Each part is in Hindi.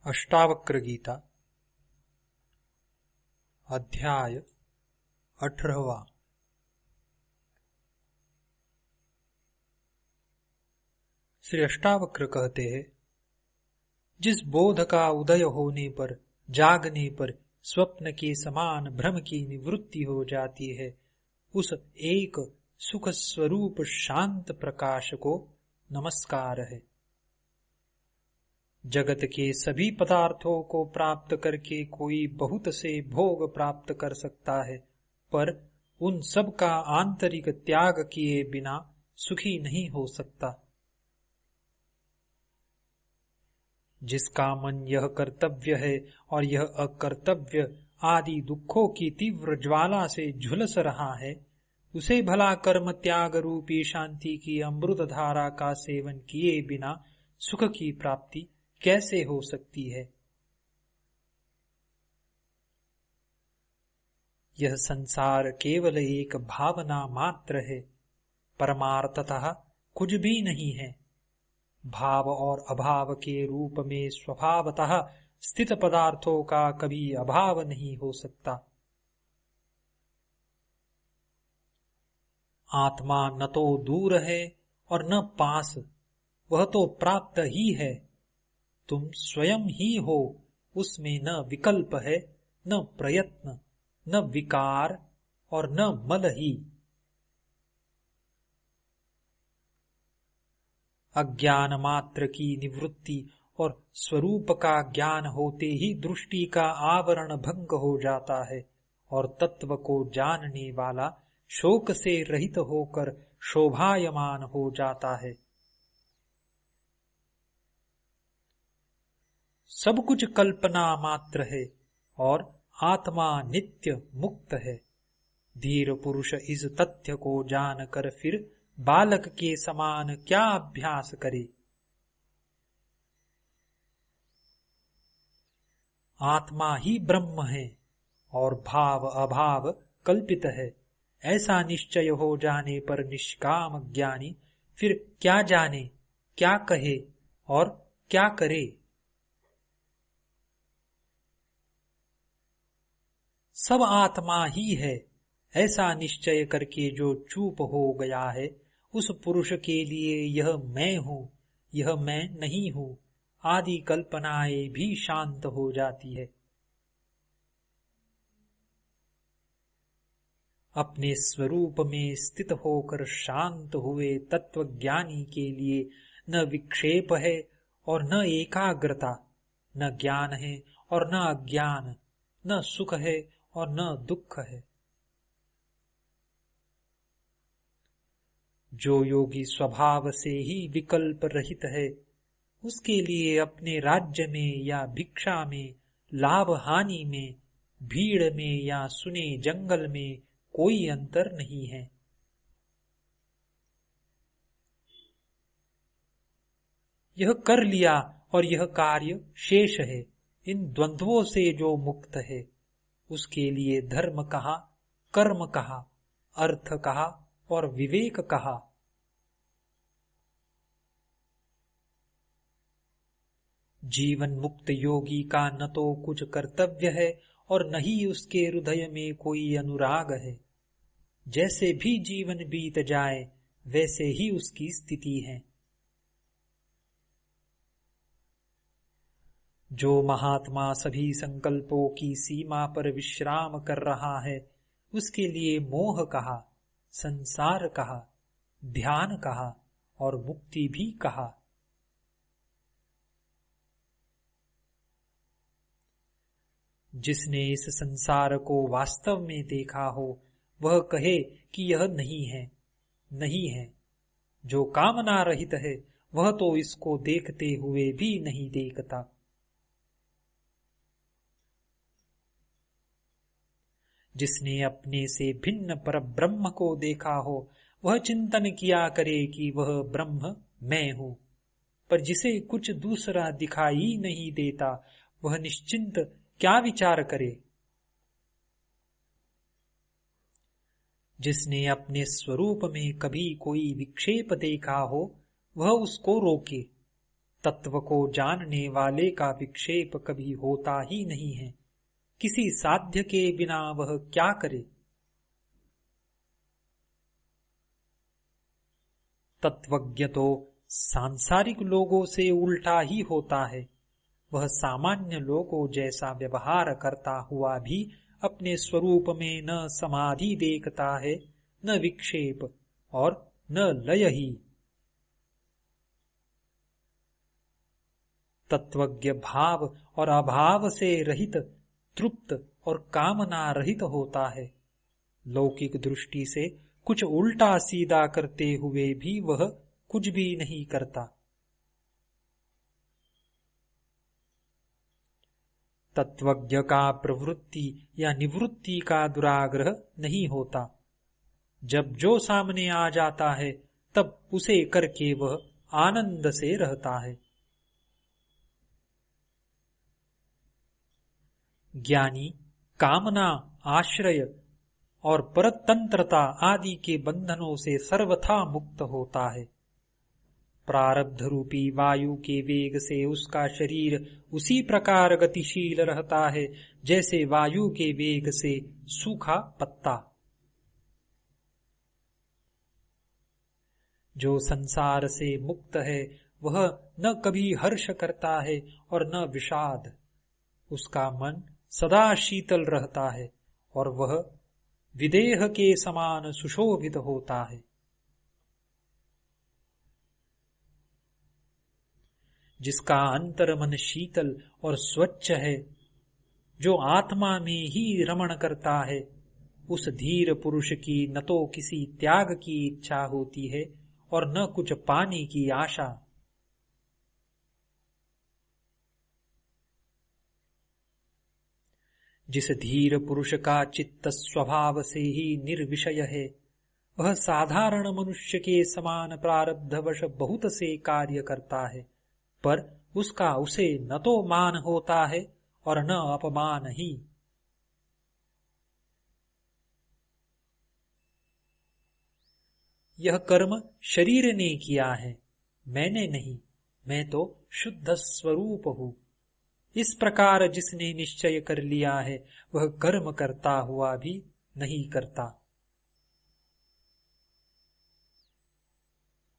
अष्टावक्र गीता अध्याय 18वां। श्री अष्टावक्र कहते हैं, जिस बोध का उदय होने पर, जागने पर स्वप्न के समान भ्रम की निवृत्ति हो जाती है, उस एक सुख स्वरूप शांत प्रकाश को नमस्कार है। जगत के सभी पदार्थों को प्राप्त करके कोई बहुत से भोग प्राप्त कर सकता है, पर उन सब का आंतरिक त्याग किए बिना सुखी नहीं हो सकता। जिसका मन यह कर्तव्य है और यह अकर्तव्य आदि दुखों की तीव्र ज्वाला से झुलस रहा है, उसे भला कर्म त्याग रूपी शांति की अमृत धारा का सेवन किए बिना सुख की प्राप्ति कैसे हो सकती है। यह संसार केवल एक भावना मात्र है, परमार्थतः कुछ भी नहीं है। भाव और अभाव के रूप में स्वभावतः स्थित पदार्थों का कभी अभाव नहीं हो सकता। आत्मा न तो दूर है और न पास, वह तो प्राप्त ही है। तुम स्वयं ही हो, उसमें न विकल्प है, न प्रयत्न, न विकार और न मल ही। अज्ञान मात्र की निवृत्ति और स्वरूप का ज्ञान होते ही दृष्टि का आवरण भंग हो जाता है और तत्व को जानने वाला शोक से रहित होकर शोभायमान हो जाता है। सब कुछ कल्पना मात्र है और आत्मा नित्य मुक्त है। धीर पुरुष इस तथ्य को जानकर फिर बालक के समान क्या अभ्यास करे। आत्मा ही ब्रह्म है और भाव अभाव कल्पित है, ऐसा निश्चय हो जाने पर निष्काम ज्ञानी फिर क्या जाने, क्या कहे और क्या करे। सब आत्मा ही है, ऐसा निश्चय करके जो चूप हो गया है, उस पुरुष के लिए यह मैं हूं, यह मैं नहीं हूं आदि कल्पनाएं भी शांत हो जाती है। अपने स्वरूप में स्थित होकर शांत हुए तत्वज्ञानी के लिए न विक्षेप है और न एकाग्रता, न ज्ञान है और न अज्ञान, न सुख है और न दुख है। जो योगी स्वभाव से ही विकल्प रहित है, उसके लिए अपने राज्य में या भिक्षा में, लाभ हानि में, भीड़ में या सुने जंगल में कोई अंतर नहीं है। यह कर लिया और यह कार्य शेष है, इन द्वंद्वों से जो मुक्त है, उसके लिए धर्म कहा, कर्म कहा, अर्थ कहा और विवेक कहा। जीवन मुक्त योगी का न तो कुछ कर्तव्य है और न ही उसके हृदय में कोई अनुराग है। जैसे भी जीवन बीत जाए वैसे ही उसकी स्थिति है। जो महात्मा सभी संकल्पों की सीमा पर विश्राम कर रहा है, उसके लिए मोह कहा, संसार कहा, ध्यान कहा और मुक्ति भी कहा। जिसने इस संसार को वास्तव में देखा हो, वह कहे कि यह नहीं है, नहीं है। जो कामना रहित है, वह तो इसको देखते हुए भी नहीं देखता। जिसने अपने से भिन्न पर ब्रह्म को देखा हो, वह चिंतन किया करे कि वह ब्रह्म मैं हूं। पर जिसे कुछ दूसरा दिखाई नहीं देता, वह निश्चिंत क्या विचार करे। जिसने अपने स्वरूप में कभी कोई विक्षेप देखा हो, वह उसको रोके। तत्व को जानने वाले का विक्षेप कभी होता ही नहीं है। किसी साध्य के बिना वह क्या करे। तत्वज्ञ तो सांसारिक लोगों से उल्टा ही होता है। वह सामान्य लोगों जैसा व्यवहार करता हुआ भी अपने स्वरूप में न समाधि देखता है, न विक्षेप और न लय ही। तत्वज्ञ भाव और अभाव से रहित, तृप्त और कामना रहित होता है। लौकिक दृष्टि से कुछ उल्टा सीधा करते हुए भी वह कुछ भी नहीं करता। तत्वज्ञ का प्रवृत्ति या निवृत्ति का दुराग्रह नहीं होता। जब जो सामने आ जाता है तब उसे करके वह आनंद से रहता है। ज्ञानी कामना, आश्रय और परतंत्रता आदि के बंधनों से सर्वथा मुक्त होता है। प्रारब्ध रूपी वायु के वेग से उसका शरीर उसी प्रकार गतिशील रहता है जैसे वायु के वेग से सूखा पत्ता। जो संसार से मुक्त है वह न कभी हर्ष करता है और न विषाद। उसका मन सदा शीतल रहता है और वह विदेह के समान सुशोभित होता है। जिसका अंतर मन शीतल और स्वच्छ है, जो आत्मा में ही रमण करता है, उस धीर पुरुष की न तो किसी त्याग की इच्छा होती है और न कुछ पाने की आशा। जिस धीर पुरुष का चित्त स्वभाव से ही निर्विषय है, वह साधारण मनुष्य के समान प्रारब्धवश बहुत से कार्य करता है, पर उसका उसे न तो मान होता है और न अपमान ही। यह कर्म शरीर ने किया है, मैंने नहीं, मैं तो शुद्ध स्वरूप हूं। इस प्रकार जिसने निश्चय कर लिया है वह कर्म करता हुआ भी नहीं करता।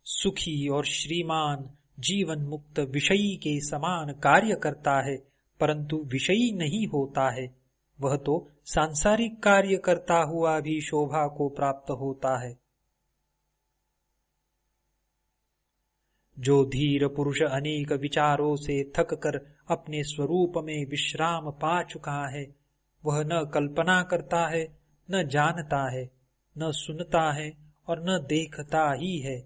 सुखी और श्रीमान जीवन मुक्त विषयी के समान कार्य करता है, परंतु विषयी नहीं होता है। वह तो सांसारिक कार्य करता हुआ भी शोभा को प्राप्त होता है। जो धीर पुरुष अनेक विचारों से थक कर अपने स्वरूप में विश्राम पा चुका है, वह न कल्पना करता है, न जानता है, न सुनता है और न देखता ही है।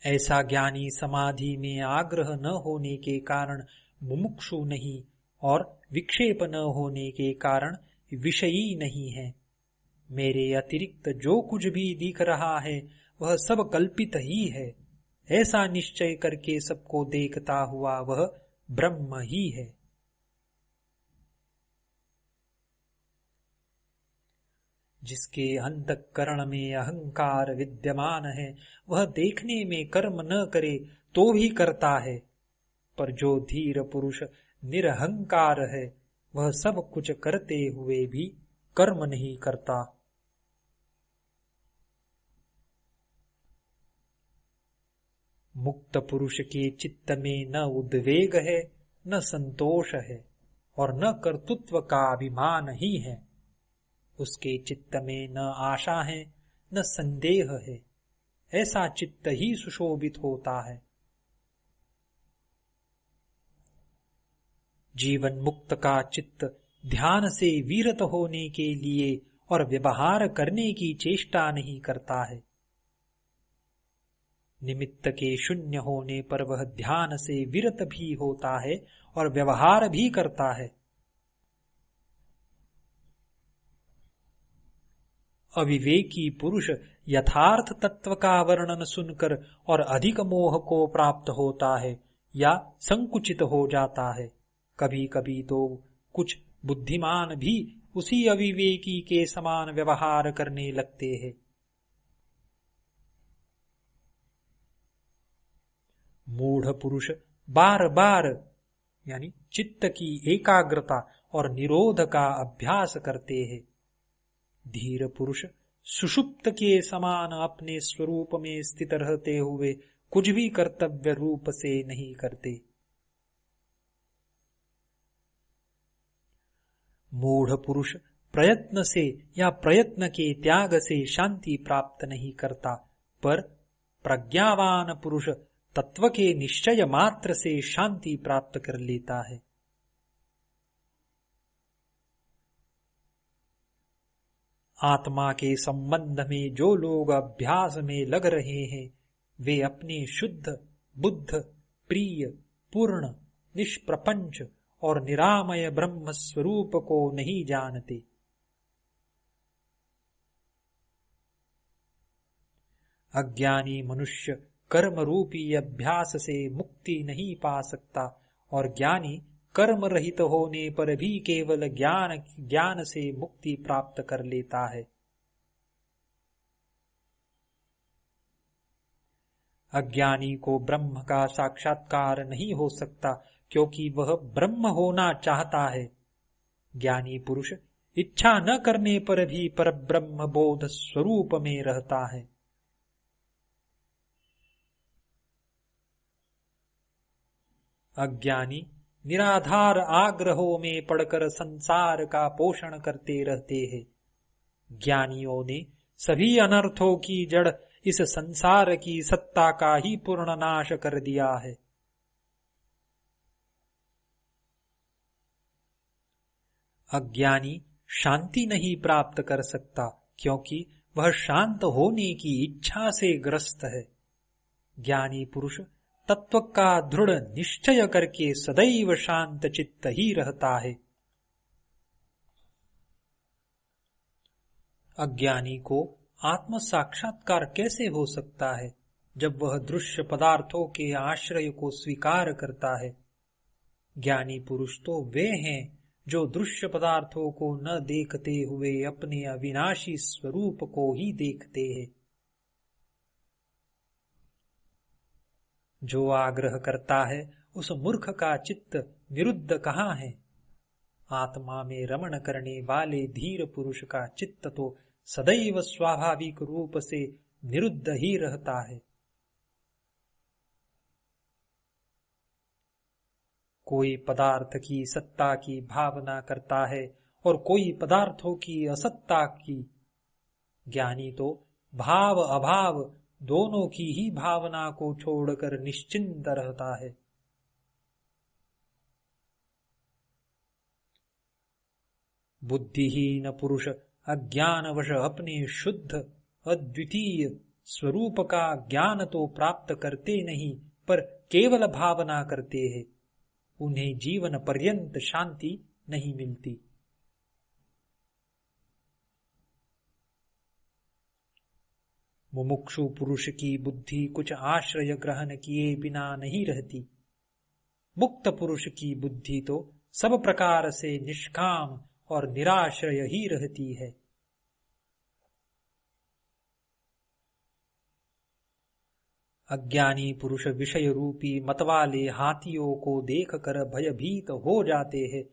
ऐसा ज्ञानी समाधि में आग्रह न होने के कारण मुमुक्षु नहीं और विक्षेप न होने के कारण विषयी नहीं है। मेरे अतिरिक्त जो कुछ भी दिख रहा है वह सब कल्पित ही है, ऐसा निश्चय करके सबको देखता हुआ वह ब्रह्म ही है। जिसके अंतःकरण में अहंकार विद्यमान है वह देखने में कर्म न करे तो भी करता है, पर जो धीर पुरुष निरहंकार है वह सब कुछ करते हुए भी कर्म नहीं करता। मुक्त पुरुष के चित्त में न उद्वेग है, न संतोष है और न कर्तृत्व का अभिमान ही है। उसके चित्त में न आशा है न संदेह है, ऐसा चित्त ही सुशोभित होता है। जीवन मुक्त का चित्त ध्यान से विरत होने के लिए और व्यवहार करने की चेष्टा नहीं करता है। निमित्त के शून्य होने पर वह ध्यान से विरत भी होता है और व्यवहार भी करता है। अविवेकी पुरुष यथार्थ तत्व का वर्णन सुनकर और अधिक मोह को प्राप्त होता है या संकुचित हो जाता है। कभी कभी तो कुछ बुद्धिमान भी उसी अविवेकी के समान व्यवहार करने लगते हैं। मूढ़ पुरुष बार बार यानी चित्त की एकाग्रता और निरोध का अभ्यास करते हैं। धीर पुरुष सुषुप्त के समान अपने स्वरूप में स्थित रहते हुए कुछ भी कर्तव्य रूप से नहीं करते। मूढ़ पुरुष प्रयत्न से या प्रयत्न के त्याग से शांति प्राप्त नहीं करता, पर प्रज्ञावान पुरुष तत्व के निश्चय मात्र से शांति प्राप्त कर लेता है। आत्मा के संबंध में जो लोग अभ्यास में लग रहे हैं, वे अपने शुद्ध, बुद्ध, प्रिय, पूर्ण, निष्प्रपंच और निरामय ब्रह्म स्वरूप को नहीं जानते। अज्ञानी मनुष्य कर्म रूपी अभ्यास से मुक्ति नहीं पा सकता और ज्ञानी कर्म रहित होने पर भी केवल ज्ञान से मुक्ति प्राप्त कर लेता है। अज्ञानी को ब्रह्म का साक्षात्कार नहीं हो सकता क्योंकि वह ब्रह्म होना चाहता है। ज्ञानी पुरुष इच्छा न करने पर भी परब्रह्म बोध स्वरूप में रहता है। अज्ञानी निराधार आग्रहों में पड़कर संसार का पोषण करते रहते हैं। ज्ञानियों ने सभी अनर्थों की जड़ इस संसार की सत्ता का ही पूर्ण नाश कर दिया है। अज्ञानी शांति नहीं प्राप्त कर सकता क्योंकि वह शांत होने की इच्छा से ग्रस्त है। ज्ञानी पुरुष तत्व का दृढ़ निश्चय करके सदैव शांत चित्त ही रहता है। अज्ञानी को आत्म साक्षात्कार कैसे हो सकता है जब वह दृश्य पदार्थों के आश्रय को स्वीकार करता है। ज्ञानी पुरुष तो वे हैं जो दृश्य पदार्थों को न देखते हुए अपने अविनाशी स्वरूप को ही देखते हैं। जो आग्रह करता है उस मूर्ख का चित्त निरुद्ध कहाँ है। आत्मा में रमण करने वाले धीर पुरुष का चित्त तो सदैव स्वाभाविक रूप से निरुद्ध ही रहता है। कोई पदार्थ की सत्ता की भावना करता है और कोई पदार्थों की असत्ता की। ज्ञानी तो भाव अभाव दोनों की ही भावना को छोड़कर निश्चिंत रहता है। बुद्धिहीन पुरुष अज्ञानवश अपने शुद्ध अद्वितीय स्वरूप का ज्ञान तो प्राप्त करते नहीं, पर केवल भावना करते हैं। उन्हें जीवन पर्यंत शांति नहीं मिलती। मुमुक्षु पुरुष की बुद्धि कुछ आश्रय ग्रहण किए बिना नहीं रहती। मुक्त पुरुष की बुद्धि तो सब प्रकार से निष्काम और निराश्रय ही रहती है। अज्ञानी पुरुष विषय रूपी मतवाले हाथियों को देखकर भयभीत हो जाते हैं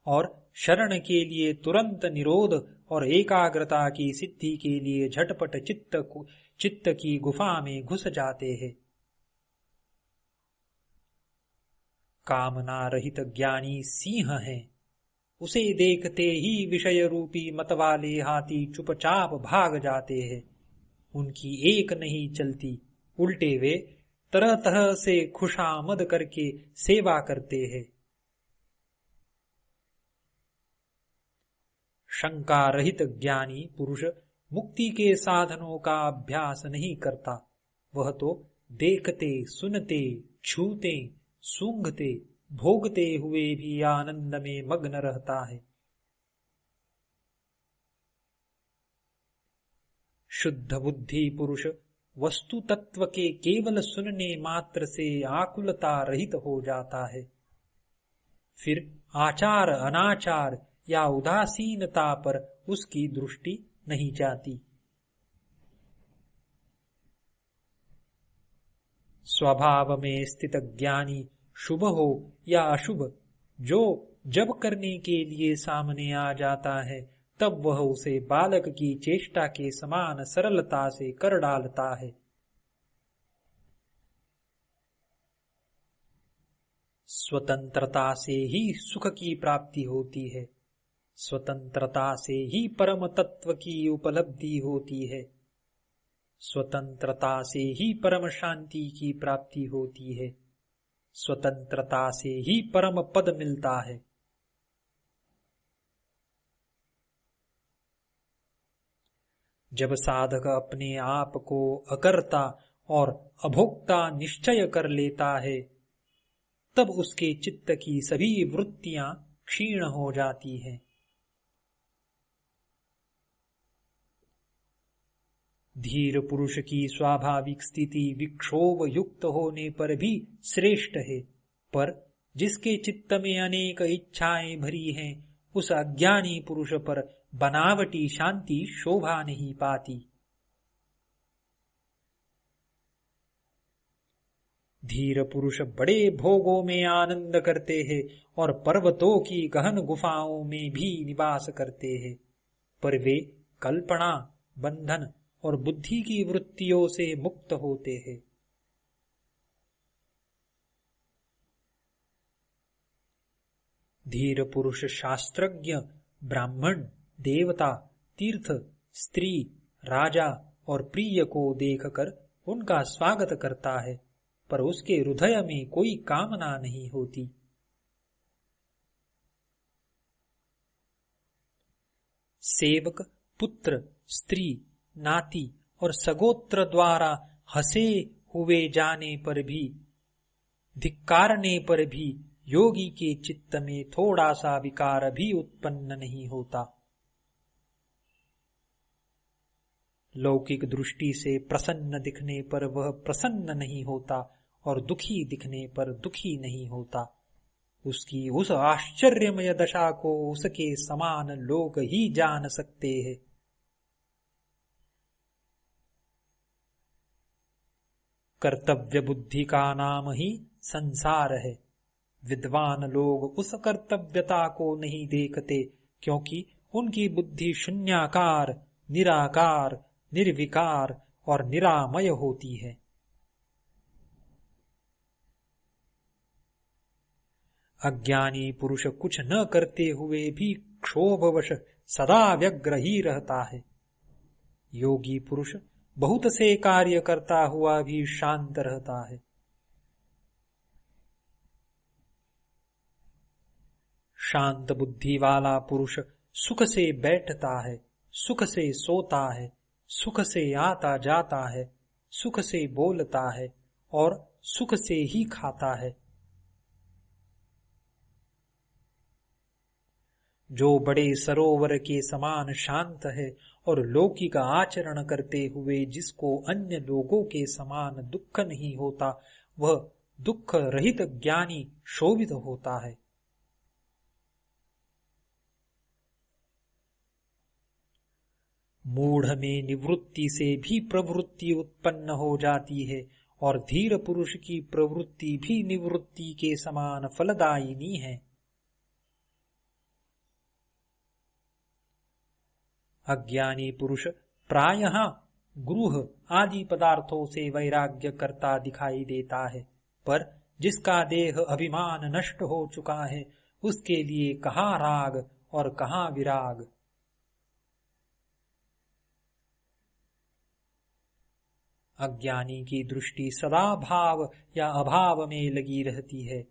और शरण के लिए तुरंत निरोध और एकाग्रता की सिद्धि के लिए झटपट चित्त की गुफा में घुस जाते हैं। कामना रहित ज्ञानी सिंह है। उसे देखते ही विषय रूपी मतवाले हाथी चुपचाप भाग जाते हैं। उनकी एक नहीं चलती, उल्टे वे तरह तरह से खुशामद करके सेवा करते हैं। शंका रहित ज्ञानी पुरुष मुक्ति के साधनों का अभ्यास नहीं करता। वह तो देखते, सुनते, छूते, सूंघते, भोगते हुए भी आनंद में मग्न रहता है। शुद्ध बुद्धि पुरुष वस्तु तत्व के केवल सुनने मात्र से आकुलता रहित हो जाता है। फिर आचार अनाचार या उदासीनता पर उसकी दृष्टि नहीं जाती। स्वभाव में स्थित ज्ञानी शुभ हो या अशुभ, जो जब करने के लिए सामने आ जाता है तब वह उसे बालक की चेष्टा के समान सरलता से कर डालता है। स्वतंत्रता से ही सुख की प्राप्ति होती है, स्वतंत्रता से ही परम तत्व की उपलब्धि होती है, स्वतंत्रता से ही परम शांति की प्राप्ति होती है, स्वतंत्रता से ही परम पद मिलता है। जब साधक अपने आप को अकर्ता और अभोक्ता निश्चय कर लेता है, तब उसके चित्त की सभी वृत्तियां क्षीण हो जाती हैं। धीर पुरुष की स्वाभाविक स्थिति विक्षोभ युक्त होने पर भी श्रेष्ठ है, पर जिसके चित्त में अनेक इच्छाएं भरी हैं, उस अज्ञानी पुरुष पर बनावटी शांति शोभा नहीं पाती। धीर पुरुष बड़े भोगों में आनंद करते हैं और पर्वतों की गहन गुफाओं में भी निवास करते हैं, पर वे कल्पना, बंधन और बुद्धि की वृत्तियों से मुक्त होते हैं। धीर पुरुष शास्त्रज्ञ, ब्राह्मण, देवता, तीर्थ, स्त्री, राजा और प्रिय को देखकर उनका स्वागत करता है, पर उसके हृदय में कोई कामना नहीं होती। सेवक, पुत्र, स्त्री, नाती और सगोत्र द्वारा हंसे हुए जाने पर भी, धिक्कारने पर भी योगी के चित्त में थोड़ा सा विकार भी उत्पन्न नहीं होता। लौकिक दृष्टि से प्रसन्न दिखने पर वह प्रसन्न नहीं होता और दुखी दिखने पर दुखी नहीं होता। उसकी उस आश्चर्यमय दशा को उसके समान लोग ही जान सकते हैं। कर्तव्य बुद्धि का नाम ही संसार है। विद्वान लोग उस कर्तव्यता को नहीं देखते, क्योंकि उनकी बुद्धि शून्याकार, निराकार, निर्विकार और निरामय होती है। अज्ञानी पुरुष कुछ न करते हुए भी क्षोभवश सदा व्यग्र ही रहता है। योगी पुरुष बहुत से कार्य करता हुआ भी शांत रहता है। शांत बुद्धि वाला पुरुष सुख से बैठता है, सुख से सोता है, सुख से आता जाता है, सुख से बोलता है और सुख से ही खाता है। जो बड़े सरोवर के समान शांत है और लौकिक आचरण करते हुए जिसको अन्य लोगों के समान दुख नहीं होता, वह दुख रहित ज्ञानी शोभित होता है। मूढ़ में निवृत्ति से भी प्रवृत्ति उत्पन्न हो जाती है और धीर पुरुष की प्रवृत्ति भी निवृत्ति के समान फलदायिनी है। अज्ञानी पुरुष प्रायः गृह आदि पदार्थों से वैराग्य करता दिखाई देता है, पर जिसका देह अभिमान नष्ट हो चुका है, उसके लिए कहाँ राग और कहाँ विराग। अज्ञानी की दृष्टि सदा भाव या अभाव में लगी रहती है,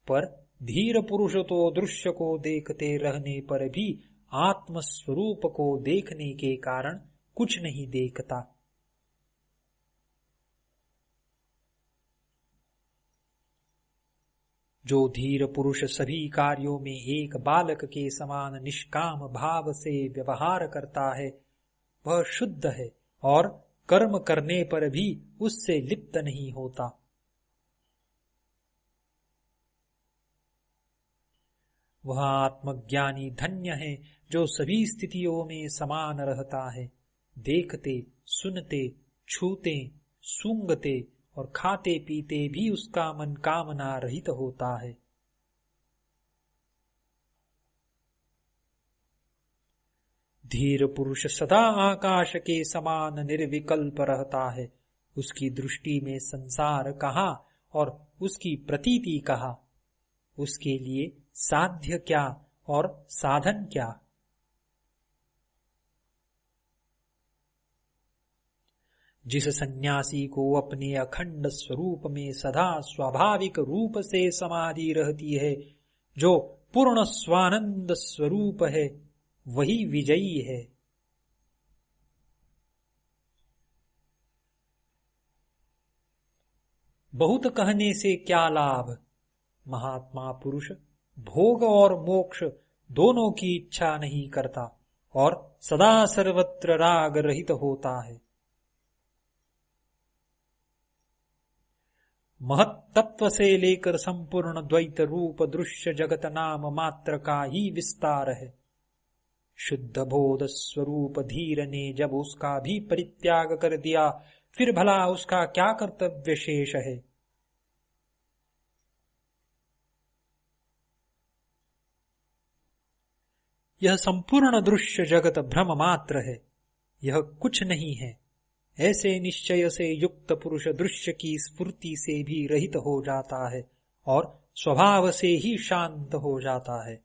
पर धीर पुरुष तो दृश्य को देखते रहने पर भी आत्म स्वरूप को देखने के कारण कुछ नहीं देखता। जो धीर पुरुष सभी कार्यों में एक बालक के समान निष्काम भाव से व्यवहार करता है, वह शुद्ध है और कर्म करने पर भी उससे लिप्त नहीं होता। वह आत्मज्ञानी धन्य है जो सभी स्थितियों में समान रहता है, देखते, सुनते, छूते, सूंघते और खाते पीते भी उसका मन कामना रहित होता है। धीर पुरुष सदा आकाश के समान निर्विकल्प रहता है। उसकी दृष्टि में संसार कहाँ और उसकी प्रतीति कहाँ, उसके लिए साध्य क्या और साधन क्या। जिस सन्यासी को अपने अखंड स्वरूप में सदा स्वाभाविक रूप से समाधि रहती है, जो पूर्ण स्वानंद स्वरूप है, वही विजयी है। बहुत कहने से क्या लाभ। महात्मा पुरुष भोग और मोक्ष दोनों की इच्छा नहीं करता और सदा सर्वत्र राग रहित होता है। महत्तत्व से लेकर संपूर्ण द्वैत रूप दृश्य जगत नाम मात्र का ही विस्तार है। शुद्ध बोध स्वरूप धीर ने जब उसका भी परित्याग कर दिया, फिर भला उसका क्या कर्तव्य शेष है। यह संपूर्ण दृश्य जगत भ्रम मात्र है, यह कुछ नहीं है। ऐसे निश्चय से युक्त पुरुष दृश्य की स्फूर्ति से भी रहित हो जाता है और स्वभाव से ही शांत हो जाता है।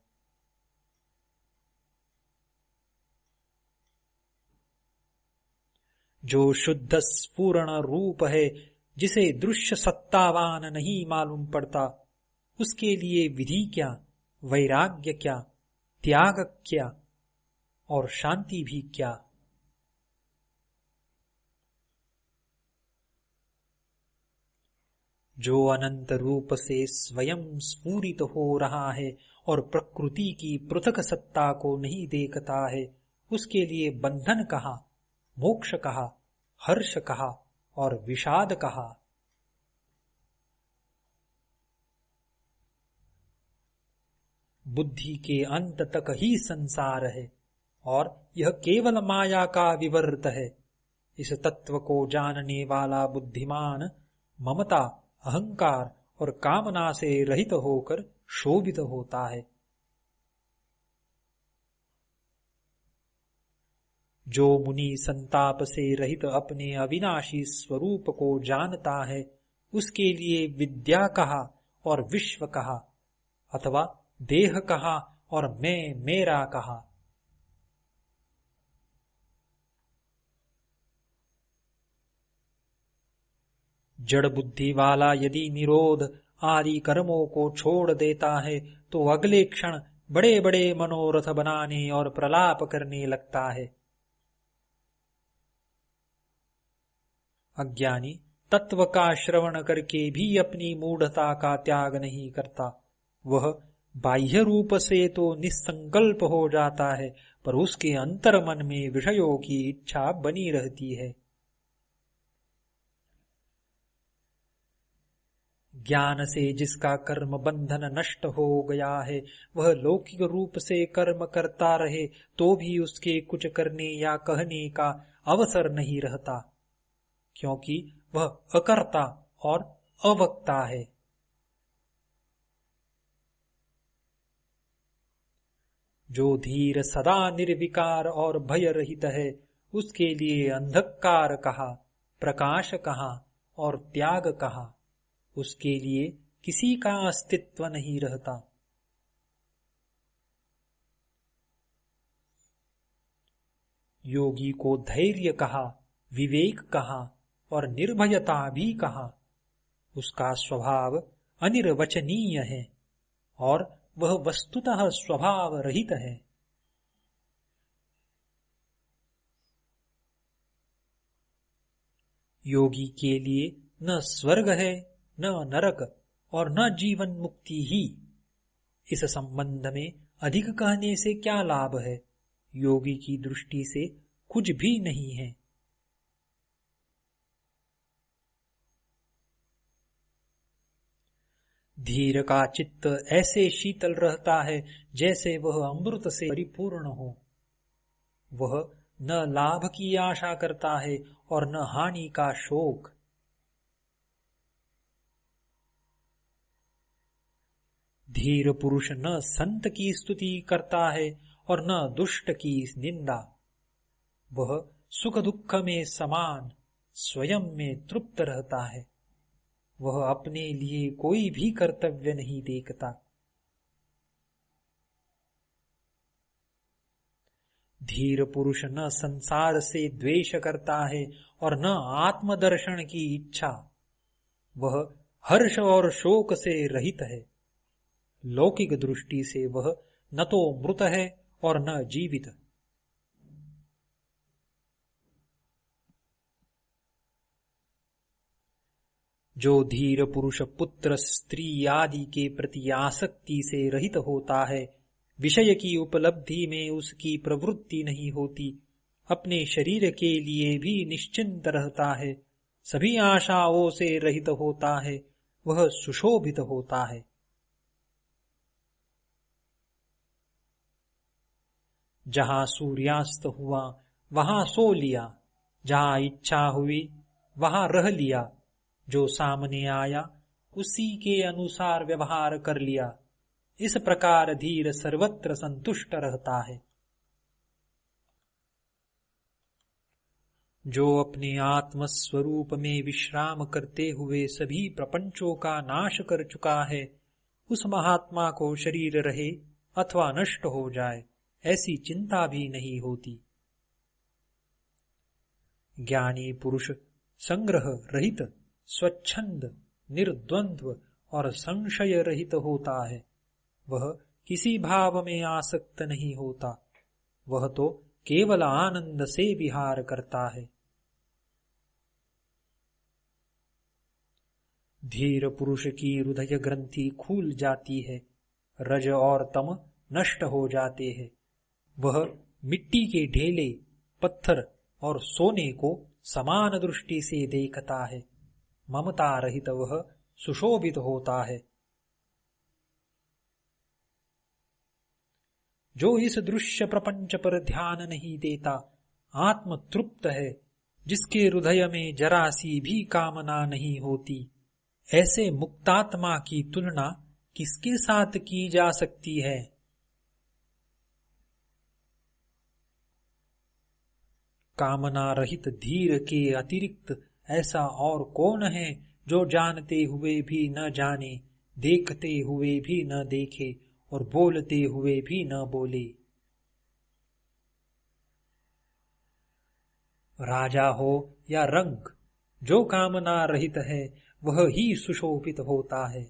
जो शुद्ध स्फुरण रूप है, जिसे दृश्य सत्तावान नहीं मालूम पड़ता, उसके लिए विधि क्या, वैराग्य क्या, त्याग क्या और शांति भी क्या। जो अनंत रूप से स्वयं स्फुरित हो रहा है और प्रकृति की पृथक सत्ता को नहीं देखता है, उसके लिए बंधन कहा, मोक्ष कहा, हर्ष कहा और विषाद कहा। बुद्धि के अंत तक ही संसार है और यह केवल माया का विवर्त है। इस तत्व को जानने वाला बुद्धिमान ममता, अहंकार और कामना से रहित होकर शोभित होता है। जो मुनि संताप से रहित अपने अविनाशी स्वरूप को जानता है, उसके लिए विद्या कहा और विश्व कहा, अथवा देह कहा और मैं मेरा कहा। जड़ बुद्धि वाला यदि निरोध आदि कर्मों को छोड़ देता है, तो अगले क्षण बड़े बड़े मनोरथ बनाने और प्रलाप करने लगता है। अज्ञानी तत्व का श्रवण करके भी अपनी मूढ़ता का त्याग नहीं करता। वह बाह्य रूप से तो निसंकल्प हो जाता है, पर उसके अंतर मन में विषयों की इच्छा बनी रहती है। ज्ञान से जिसका कर्म बंधन नष्ट हो गया है, वह लौकिक रूप से कर्म करता रहे तो भी उसके कुछ करने या कहने का अवसर नहीं रहता, क्योंकि वह अकर्ता और अवक्ता है। जो धीर सदा निर्विकार और भय रहित है, उसके लिए अंधकार कहा, प्रकाश कहा और त्याग कहा। उसके लिए किसी का अस्तित्व नहीं रहता। योगी को धैर्य कहा, विवेक कहा और निर्भयता भी कहा। उसका स्वभाव अनिर्वचनीय है और वह वस्तुतः स्वभाव रहित है। योगी के लिए न स्वर्ग है, न नरक और न जीवन मुक्ति ही। इस संबंध में अधिक कहने से क्या लाभ है। योगी की दृष्टि से कुछ भी नहीं है। धीर का चित्त ऐसे शीतल रहता है जैसे वह अमृत से परिपूर्ण हो। वह न लाभ की आशा करता है और न हानि का शोक। धीर पुरुष न संत की स्तुति करता है और न दुष्ट की निंदा। वह सुख दुख में समान स्वयं में तृप्त रहता है। वह अपने लिए कोई भी कर्तव्य नहीं देखता। धीर पुरुष न संसार से द्वेष करता है और न आत्मदर्शन की इच्छा। वह हर्ष और शोक से रहित है। लौकिक दृष्टि से वह न तो मृत है और न जीवित। जो धीर पुरुष पुत्र स्त्री आदि के प्रति आसक्ति से रहित होता है, विषय की उपलब्धि में उसकी प्रवृत्ति नहीं होती, अपने शरीर के लिए भी निश्चिंत रहता है, सभी आशाओं से रहित होता है, वह सुशोभित होता है। जहां सूर्यास्त हुआ वहां सो लिया, जहां इच्छा हुई वहां रह लिया, जो सामने आया उसी के अनुसार व्यवहार कर लिया। इस प्रकार धीर सर्वत्र संतुष्ट रहता है। जो अपने आत्म स्वरूप में विश्राम करते हुए सभी प्रपंचों का नाश कर चुका है, उस महात्मा को शरीर रहे अथवा नष्ट हो जाए ऐसी चिंता भी नहीं होती। ज्ञानी पुरुष संग्रह रहित, स्वच्छंद, निर्द्वंद्व और संशय रहित होता है। वह किसी भाव में आसक्त नहीं होता, वह तो केवल आनंद से विहार करता है। धीर पुरुष की हृदय ग्रंथि खुल जाती है, रज और तम नष्ट हो जाते हैं। वह मिट्टी के ढेले, पत्थर और सोने को समान दृष्टि से देखता है। ममता रहित वह सुशोभित होता है। जो इस दृश्य प्रपंच पर ध्यान नहीं देता, आत्म तृप्त है, जिसके हृदय में जरा सी भी कामना नहीं होती, ऐसे मुक्तात्मा की तुलना किसके साथ की जा सकती है? कामना रहित धीर के अतिरिक्त ऐसा और कौन है जो जानते हुए भी न जाने, देखते हुए भी न देखे और बोलते हुए भी न बोले। राजा हो या रंक, जो कामना रहित है वह ही सुशोभित होता है।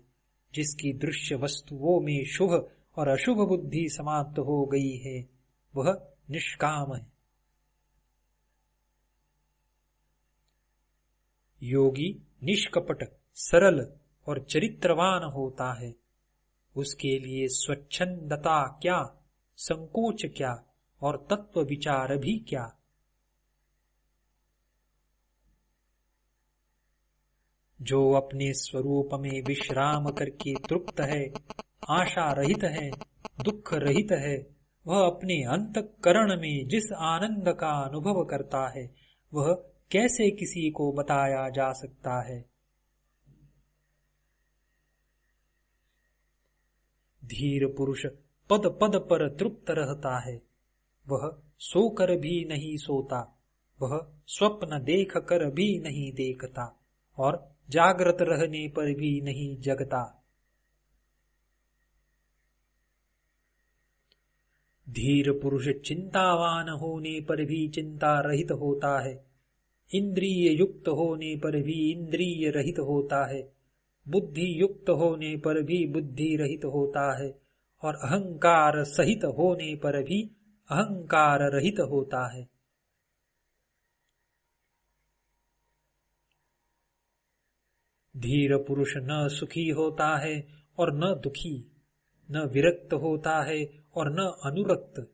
जिसकी दृश्य वस्तुओं में शुभ और अशुभ बुद्धि समाप्त हो गई है, वह निष्काम है। योगी निष्कपट, सरल और चरित्रवान होता है। उसके लिए स्वच्छंदता क्या, संकोच क्या और तत्व विचार भी क्या। जो अपने स्वरूप में विश्राम करके तृप्त है, आशा रहित है, दुख रहित है, वह अपने अंतःकरण में जिस आनंद का अनुभव करता है, वह कैसे किसी को बताया जा सकता है। धीर पुरुष पद पद पर तृप्त रहता है। वह सोकर भी नहीं सोता, वह स्वप्न देख कर भी नहीं देखता और जागृत रहने पर भी नहीं जगता। धीर पुरुष चिंतावान होने पर भी चिंता रहित होता है, इंद्रिय युक्त होने पर भी इंद्रिय रहित होता है, बुद्धि युक्त होने पर भी बुद्धि रहित होता है और अहंकार सहित होने पर भी अहंकार रहित होता है। धीर पुरुष न सुखी होता है और न दुखी, न विरक्त होता है और न अनुरक्त।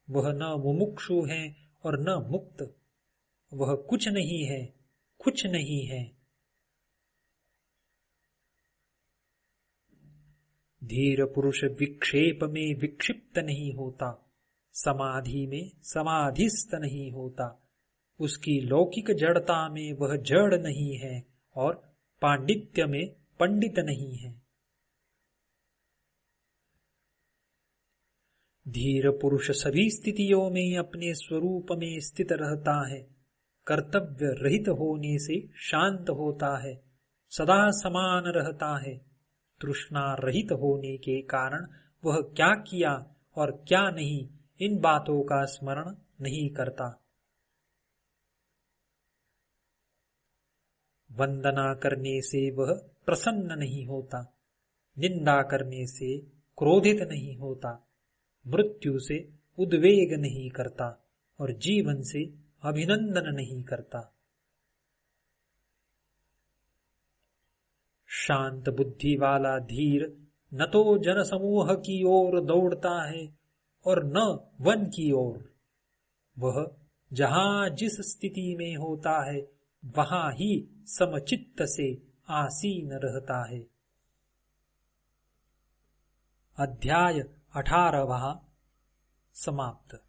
वह न मुमुक्षु है और न मुक्त। वह कुछ नहीं है, कुछ नहीं है। धीर पुरुष विक्षेप में विक्षिप्त नहीं होता, समाधि में समाधिस्थ नहीं होता। उसकी लौकिक जड़ता में वह जड़ नहीं है और पांडित्य में पंडित नहीं है। धीर पुरुष सभी स्थितियों में अपने स्वरूप में स्थित रहता है, कर्तव्य रहित होने से शांत होता है, सदा समान रहता है, तृष्णा रहित होने के कारण वह क्या किया और क्या नहीं इन बातों का स्मरण नहीं करता। वंदना करने से वह प्रसन्न नहीं होता, निंदा करने से क्रोधित नहीं होता, मृत्यु से उद्वेग नहीं करता और जीवन से अभिनंदन नहीं करता। शांत बुद्धि वाला धीर न तो जनसमूह की ओर दौड़ता है और न वन की ओर। वह जहां जिस स्थिति में होता है वहां ही समचित्त से आसीन रहता है। अध्याय 18वां समाप्त।